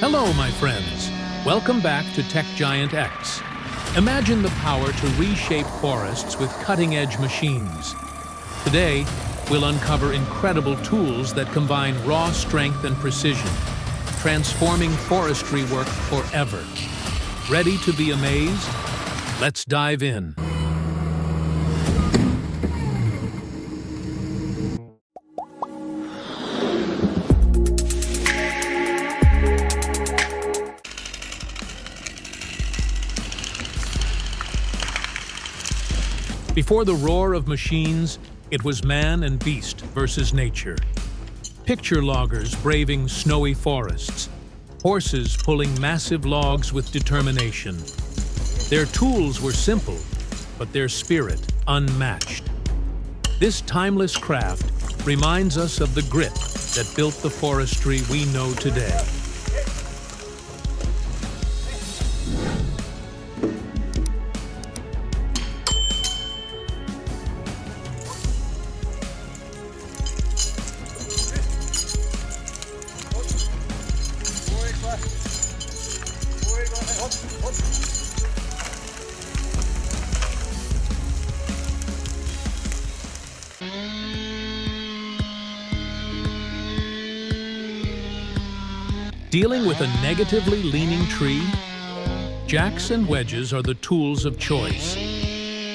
Hello, my friends. Welcome back to TechGiantX. Imagine the power to reshape forests with cutting-edge machines. Today, we'll uncover incredible tools that combine raw strength and precision, transforming forestry work forever. Ready to be amazed? Let's dive in. Before the roar of machines, it was man and beast versus nature. Picture loggers braving snowy forests, horses pulling massive logs with determination. Their tools were simple, but their spirit unmatched. This timeless craft reminds us of the grit that built the forestry we know today. Dealing with a negatively leaning tree? Jacks and wedges are the tools of choice.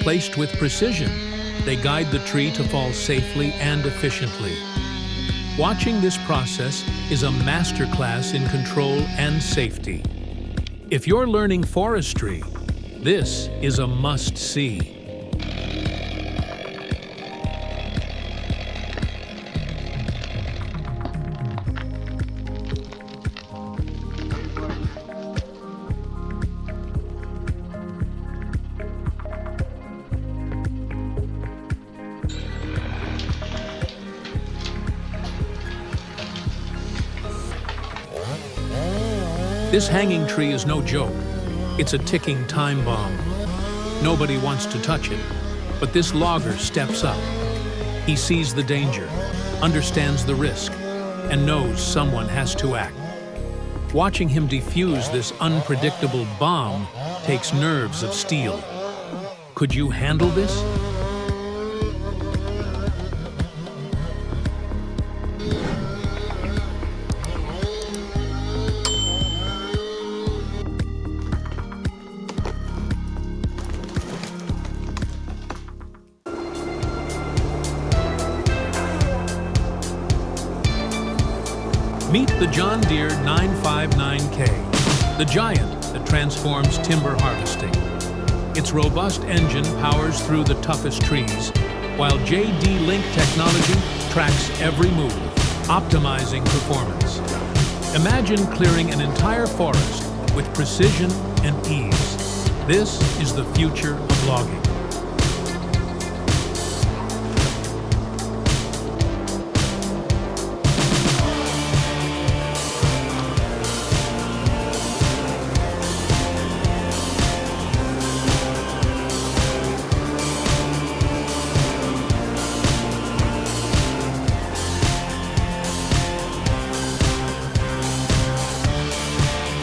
Placed with precision, they guide the tree to fall safely and efficiently. Watching this process is a masterclass in control and safety. If you're learning forestry, this is a must-see. This hanging tree is no joke. It's a ticking time bomb. Nobody wants to touch it, but this logger steps up. He sees the danger, understands the risk, and knows someone has to act. Watching him defuse this unpredictable bomb takes nerves of steel. Could you handle this? Meet the John Deere 959K, the giant that transforms timber harvesting. Its robust engine powers through the toughest trees, while JD Link technology tracks every move, optimizing performance. Imagine clearing an entire forest with precision and ease. This is the future of logging.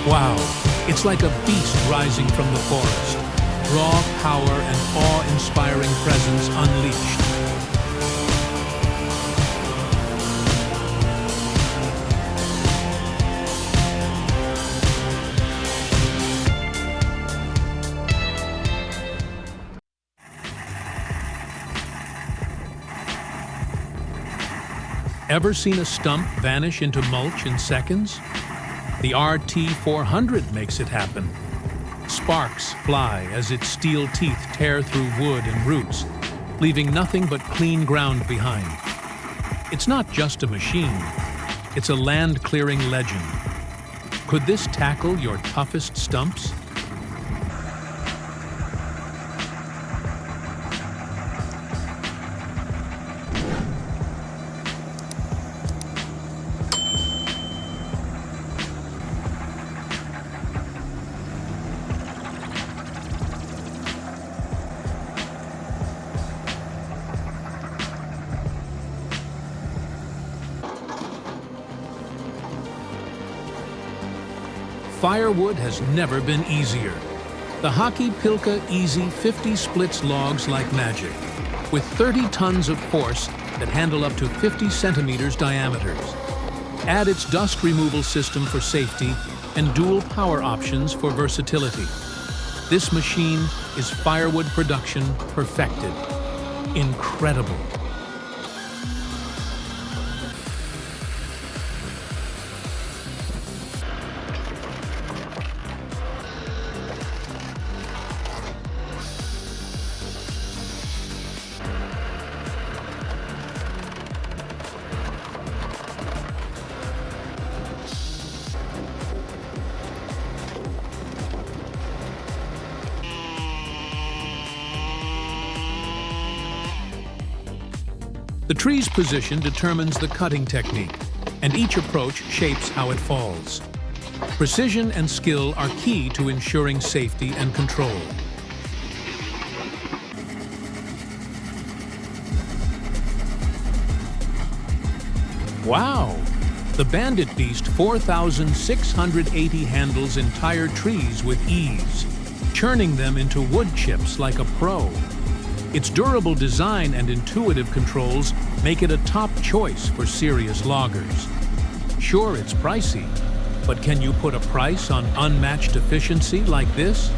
Wow, it's like a beast rising from the forest. Raw power and awe-inspiring presence unleashed. Ever seen a stump vanish into mulch in seconds? The RT400 makes it happen. Sparks fly as its steel teeth tear through wood and roots, leaving nothing but clean ground behind. It's not just a machine, it's a land-clearing legend. Could this tackle your toughest stumps? Firewood has never been easier. The Hockey Pilka Easy 50 splits logs like magic, with 30 tons of force that handle up to 50 centimeters diameters. Add its dust removal system for safety and dual power options for versatility. This machine is firewood production perfected. Incredible. The tree's position determines the cutting technique, and each approach shapes how it falls. Precision and skill are key to ensuring safety and control. Wow! The Bandit Beast 4,680 handles entire trees with ease, churning them into wood chips like a pro. Its durable design and intuitive controls make it a top choice for serious loggers. Sure, it's pricey, but can you put a price on unmatched efficiency like this?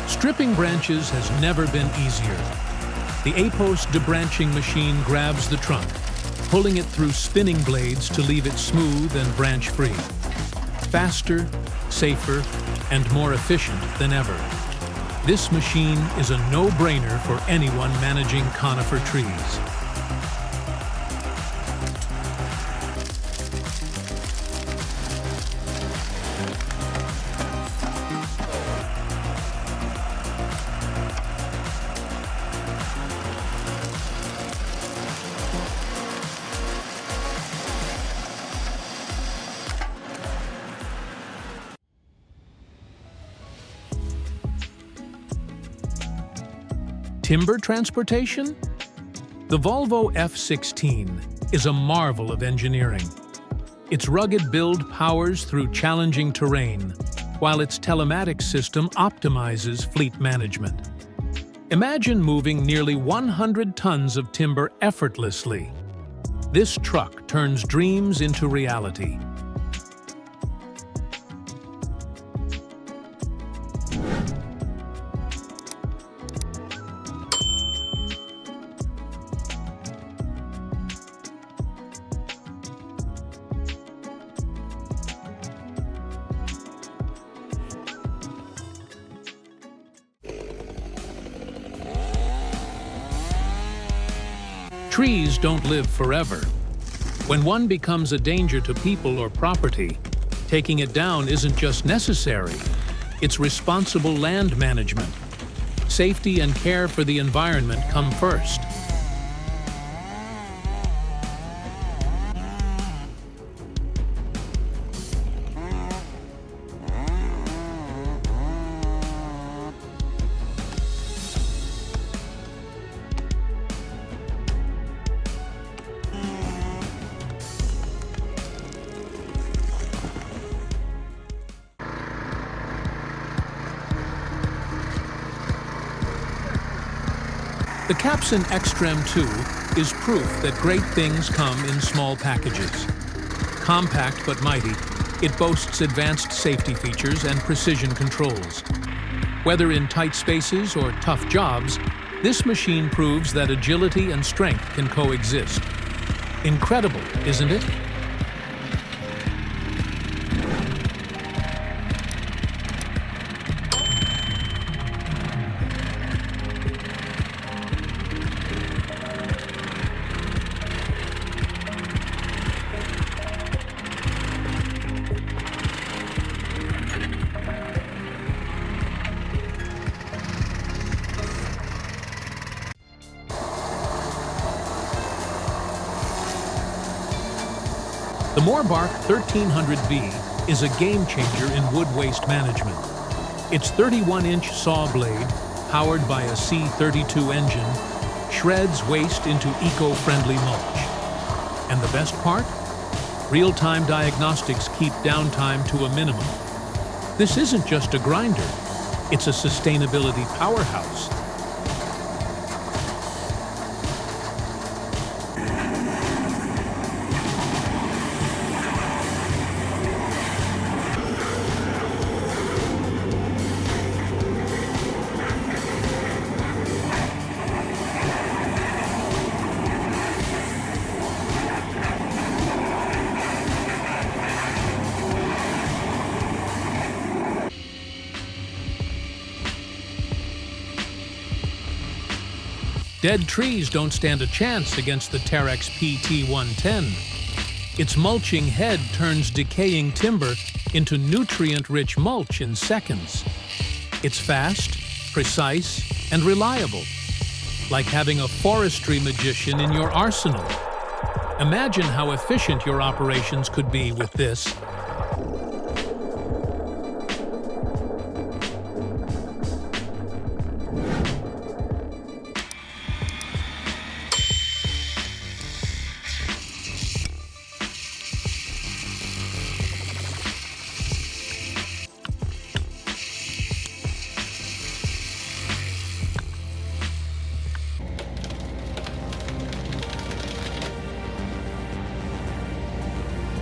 Stripping branches has never been easier. The Apos debranching machine grabs the trunk, pulling it through spinning blades to leave it smooth and branch-free. Faster, safer, and more efficient than ever. This machine is a no-brainer for anyone managing conifer trees. Timber transportation? The Volvo F16 is a marvel of engineering. Its rugged build powers through challenging terrain, while its telematics system optimizes fleet management. Imagine moving nearly 100 tons of timber effortlessly. This truck turns dreams into reality. Trees don't live forever. When one becomes a danger to people or property, taking it down isn't just necessary, it's responsible land management. Safety and care for the environment come first. The Capson Xtrem 2 is proof that great things come in small packages. Compact but mighty, it boasts advanced safety features and precision controls. Whether in tight spaces or tough jobs, this machine proves that agility and strength can coexist. Incredible, isn't it? Moorbark 1300B is a game-changer in wood waste management. Its 31-inch saw blade, powered by a C32 engine, shreds waste into eco-friendly mulch. And the best part? Real-time diagnostics keep downtime to a minimum. This isn't just a grinder, it's a sustainability powerhouse. Dead trees don't stand a chance against the Terex PT110. Its mulching head turns decaying timber into nutrient-rich mulch in seconds. It's fast, precise, and reliable, like having a forestry magician in your arsenal. Imagine how efficient your operations could be with this.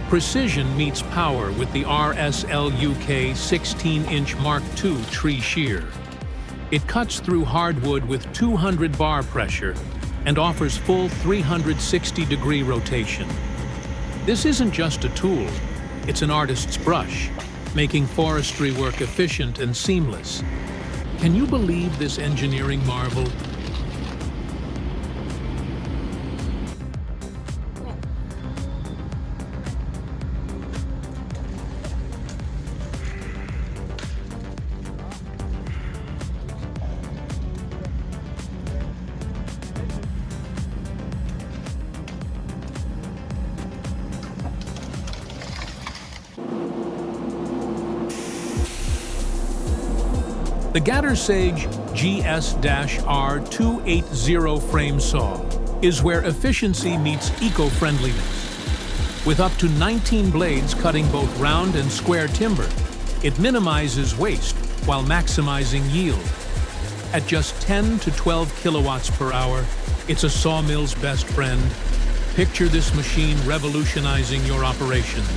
Precision meets power with the RSLUK 16-inch Mark II tree shear. It cuts through hardwood with 200 bar pressure and offers full 360-degree rotation. This isn't just a tool, it's an artist's brush, making forestry work efficient and seamless. Can you believe this engineering marvel? The Gattersage GS-R280 frame saw is where efficiency meets eco-friendliness. With up to 19 blades cutting both round and square timber, it minimizes waste while maximizing yield. At just 10 to 12 kilowatts per hour, it's a sawmill's best friend. Picture this machine revolutionizing your operations.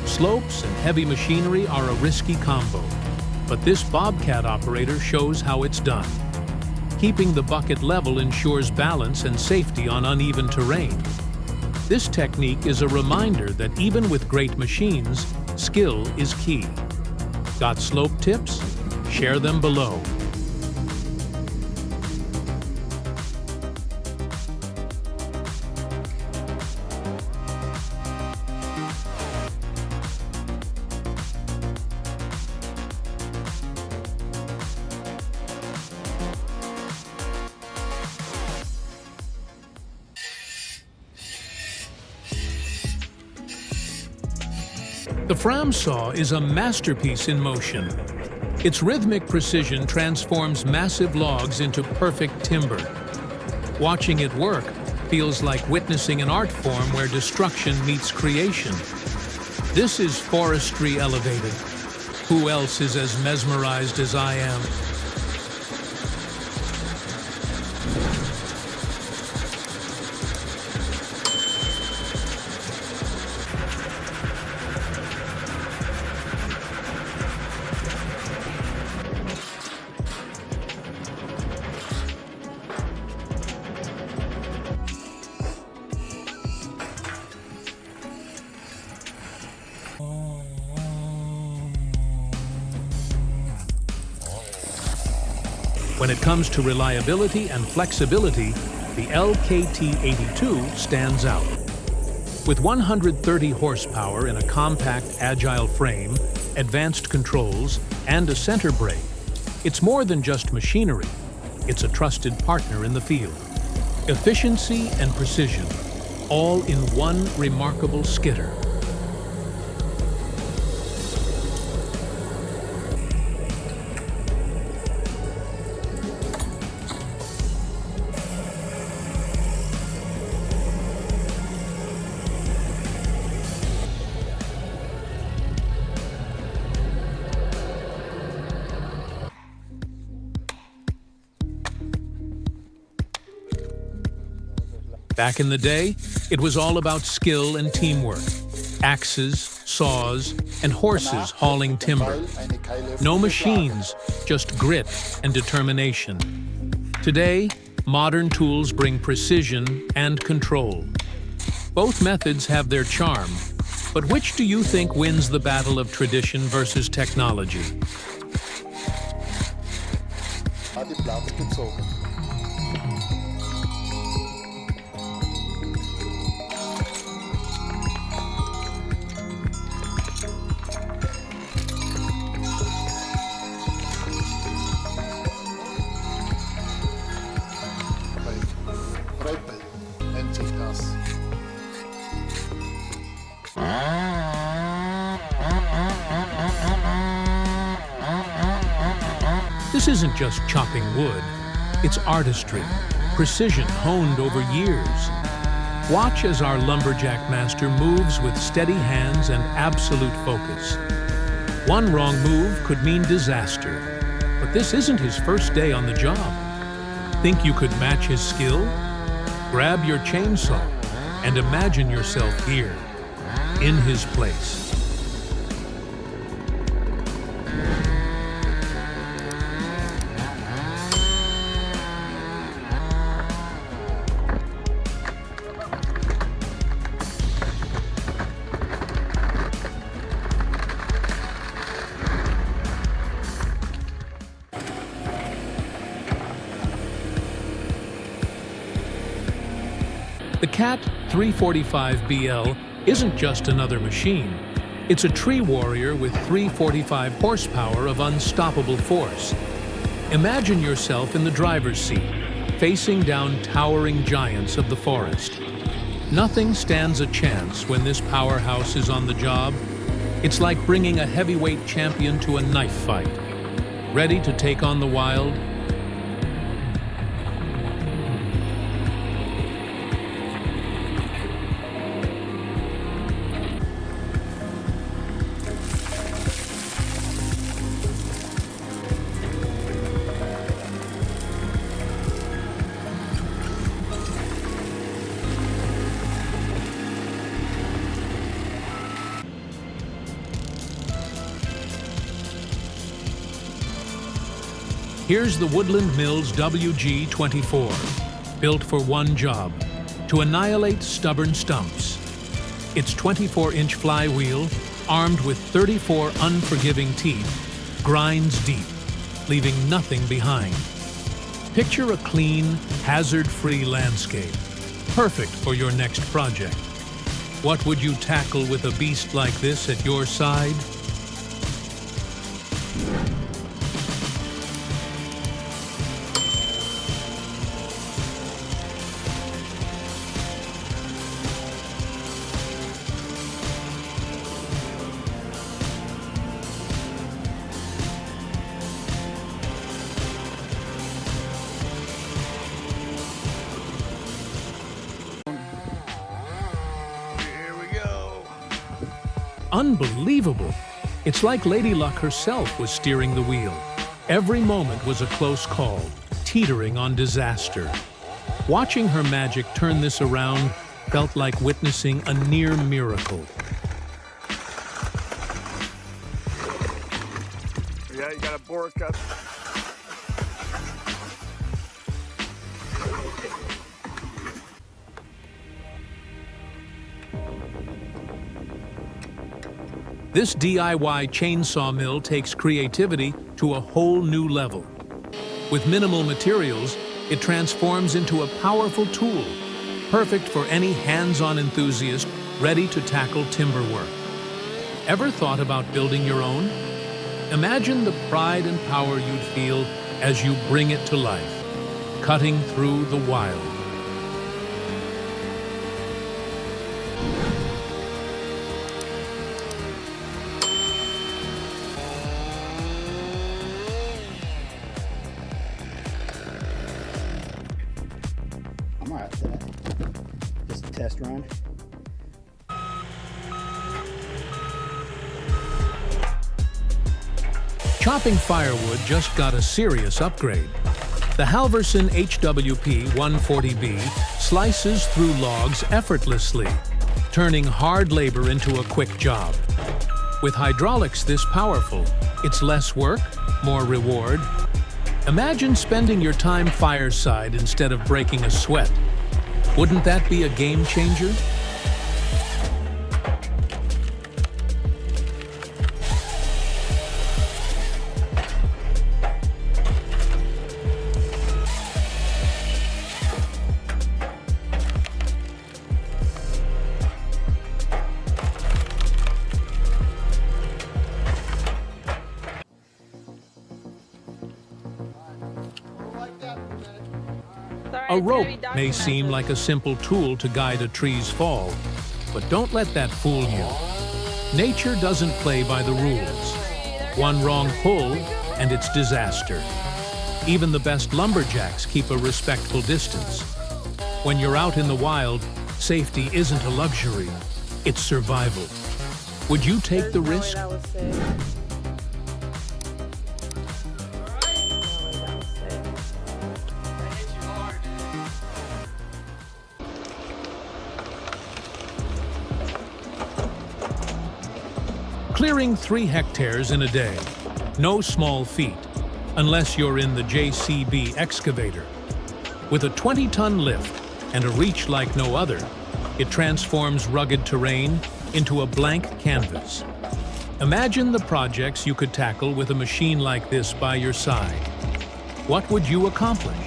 Slopes and heavy machinery are a risky combo, but this Bobcat operator shows how it's done. Keeping the bucket level ensures balance and safety on uneven terrain. This technique is a reminder that even with great machines, skill is key. Got slope tips? Share them below. The Fram saw is a masterpiece in motion. Its rhythmic precision transforms massive logs into perfect timber. Watching it work feels like witnessing an art form where destruction meets creation. This is forestry elevated. Who else is as mesmerized as I am? When it comes to reliability and flexibility, the LKT82 stands out. With 130 horsepower in a compact, agile frame, advanced controls, and a center brake, it's more than just machinery. It's a trusted partner in the field. Efficiency and precision, all in one remarkable skidder. Back in the day, it was all about skill and teamwork. Axes, saws, and horses hauling timber. No machines, just grit and determination. Today, modern tools bring precision and control. Both methods have their charm, but which do you think wins the battle of tradition versus technology? This isn't just chopping wood, it's artistry, precision honed over years. Watch as our lumberjack master moves with steady hands and absolute focus. One wrong move could mean disaster, but this isn't his first day on the job. Think you could match his skill? Grab your chainsaw and imagine yourself here, in his place. The Cat 345BL isn't just another machine. It's a tree warrior with 345 horsepower of unstoppable force. Imagine yourself in the driver's seat, facing down towering giants of the forest. Nothing stands a chance when this powerhouse is on the job. It's like bringing a heavyweight champion to a knife fight. Ready to take on the wild? Here's the Woodland Mills WG-24, built for one job, to annihilate stubborn stumps. Its 24-inch flywheel, armed with 34 unforgiving teeth, grinds deep, leaving nothing behind. Picture a clean, hazard-free landscape, perfect for your next project. What would you tackle with a beast like this at your side? Unbelievable! It's like Lady Luck herself was steering the wheel. Every moment was a close call, teetering on disaster. Watching her magic turn this around felt like witnessing a near miracle. Yeah, you got a bore cut. This DIY chainsaw mill takes creativity to a whole new level. With minimal materials, it transforms into a powerful tool, perfect for any hands-on enthusiast ready to tackle timber work. Ever thought about building your own? Imagine the pride and power you'd feel as you bring it to life, cutting through the wild. I'm all right with that. Just a test run. Chopping firewood just got a serious upgrade. The Halverson HWP 140B slices through logs effortlessly, turning hard labor into a quick job. With hydraulics this powerful, it's less work, more reward. Imagine spending your time fireside instead of breaking a sweat. Wouldn't that be a game changer? A rope may seem like a simple tool to guide a tree's fall, but don't let that fool you. Nature doesn't play by the rules. One wrong pull, and it's disaster. Even the best lumberjacks keep a respectful distance. When you're out in the wild, safety isn't a luxury, it's survival. Would you take the risk? Clearing 3 hectares in a day, no small feat, unless you're in the JCB excavator. With a 20-ton lift and a reach like no other, it transforms rugged terrain into a blank canvas. Imagine the projects you could tackle with a machine like this by your side. What would you accomplish?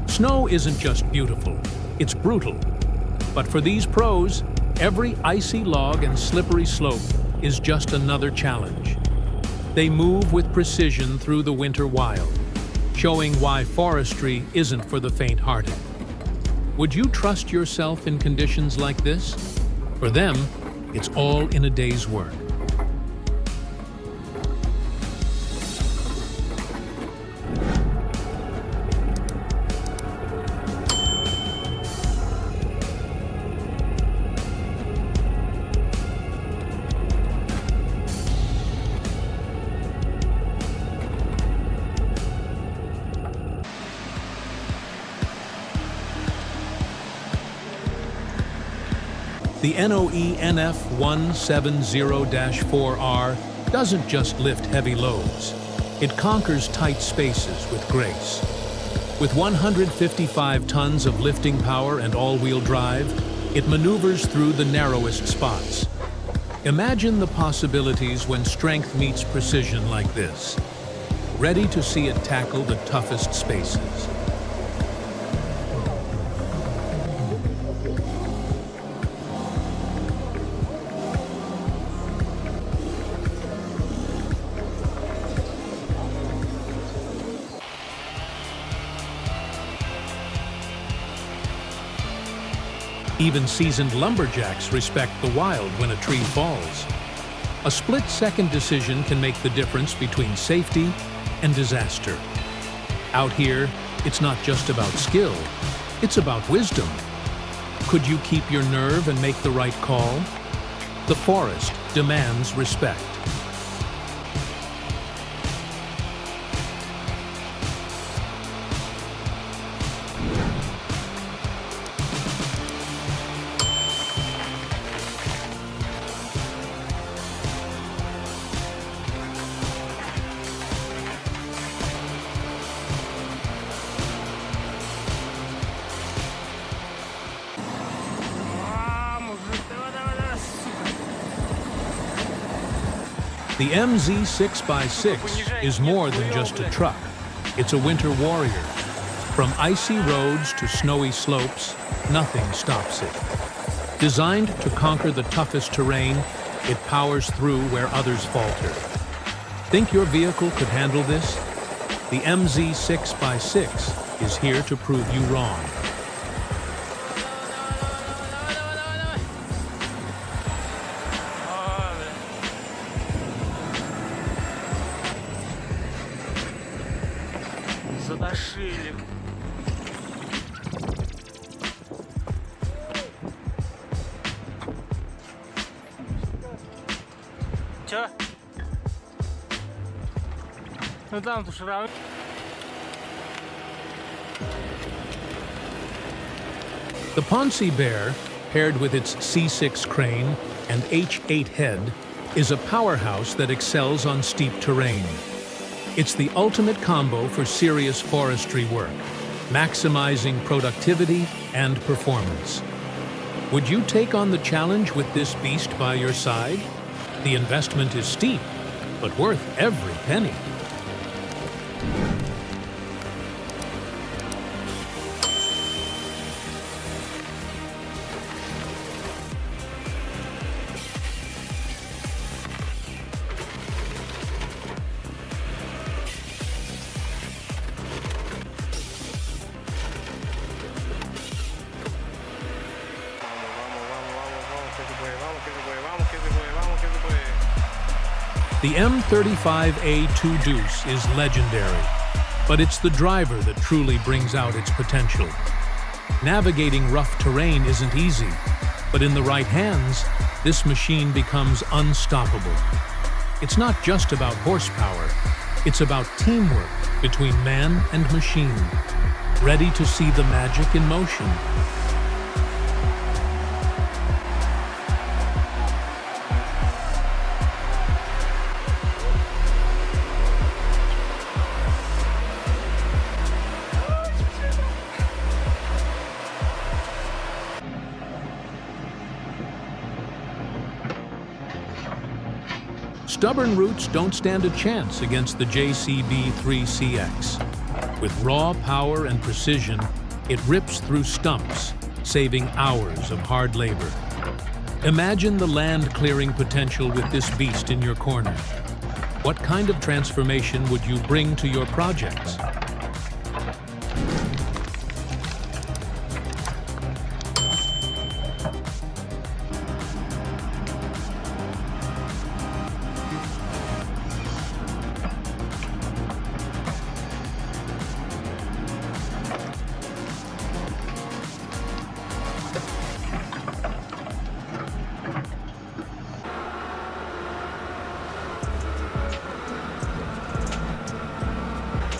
Snow isn't just beautiful, it's brutal. But for these pros, every icy log and slippery slope is just another challenge. They move with precision through the winter wild, showing why forestry isn't for the faint-hearted. Would you trust yourself in conditions like this? For them, it's all in a day's work. The NOE NF170-4R doesn't just lift heavy loads. It conquers tight spaces with grace. With 155 tons of lifting power and all-wheel drive, it maneuvers through the narrowest spots. Imagine the possibilities when strength meets precision like this, ready to see it tackle the toughest spaces. Even seasoned lumberjacks respect the wild when a tree falls. A split-second decision can make the difference between safety and disaster. Out here, it's not just about skill, it's about wisdom. Could you keep your nerve and make the right call? The forest demands respect. The MZ 6x6 is more than just a truck. It's a winter warrior. From icy roads to snowy slopes, nothing stops it. Designed to conquer the toughest terrain, it powers through where others falter. Think your vehicle could handle this? The MZ 6x6 is here to prove you wrong. Задошили. Чё? Ну там тушировать. The Ponce Bear, paired with its C6 crane and H8 head, is a powerhouse that excels on steep terrain. It's the ultimate combo for serious forestry work, maximizing productivity and performance. Would you take on the challenge with this beast by your side? The investment is steep, but worth every penny. The M35A2 Deuce is legendary, but it's the driver that truly brings out its potential. Navigating rough terrain isn't easy, but in the right hands, this machine becomes unstoppable. It's not just about horsepower, it's about teamwork between man and machine, ready to see the magic in motion. Stubborn roots don't stand a chance against the JCB3CX. With raw power and precision, it rips through stumps, saving hours of hard labor. Imagine the land-clearing potential with this beast in your corner. What kind of transformation would you bring to your projects?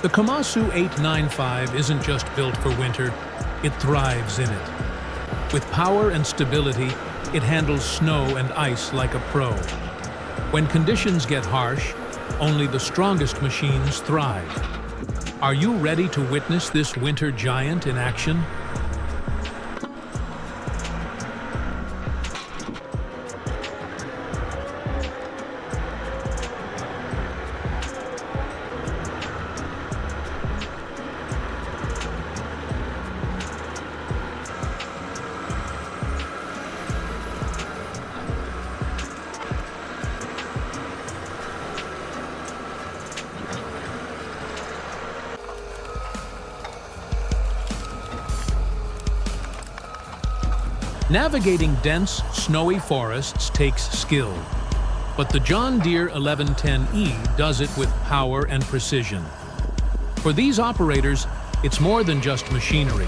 The Komatsu 895 isn't just built for winter, it thrives in it. With power and stability, it handles snow and ice like a pro. When conditions get harsh, only the strongest machines thrive. Are you ready to witness this winter giant in action? Navigating dense, snowy forests takes skill, but the John Deere 1110E does it with power and precision. For these operators, it's more than just machinery.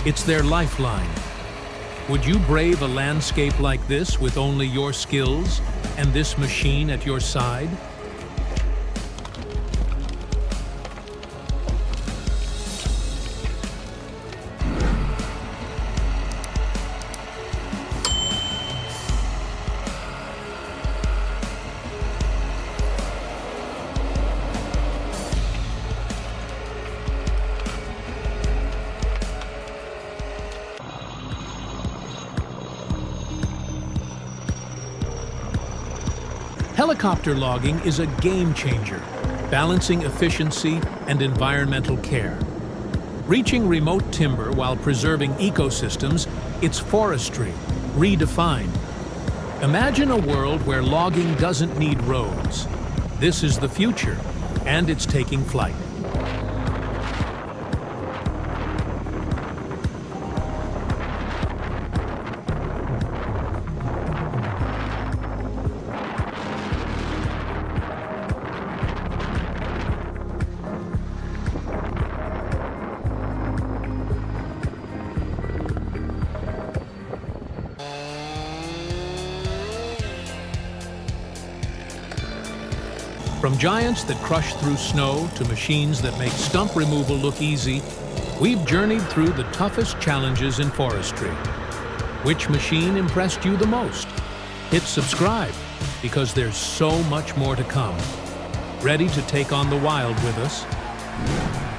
It's their lifeline. Would you brave a landscape like this with only your skills and this machine at your side? Helicopter logging is a game changer, balancing efficiency and environmental care. Reaching remote timber while preserving ecosystems, it's forestry, redefined. Imagine a world where logging doesn't need roads. This is the future, and it's taking flight. From giants that crush through snow to machines that make stump removal look easy, we've journeyed through the toughest challenges in forestry. Which machine impressed you the most? Hit subscribe, because there's so much more to come. Ready to take on the wild with us?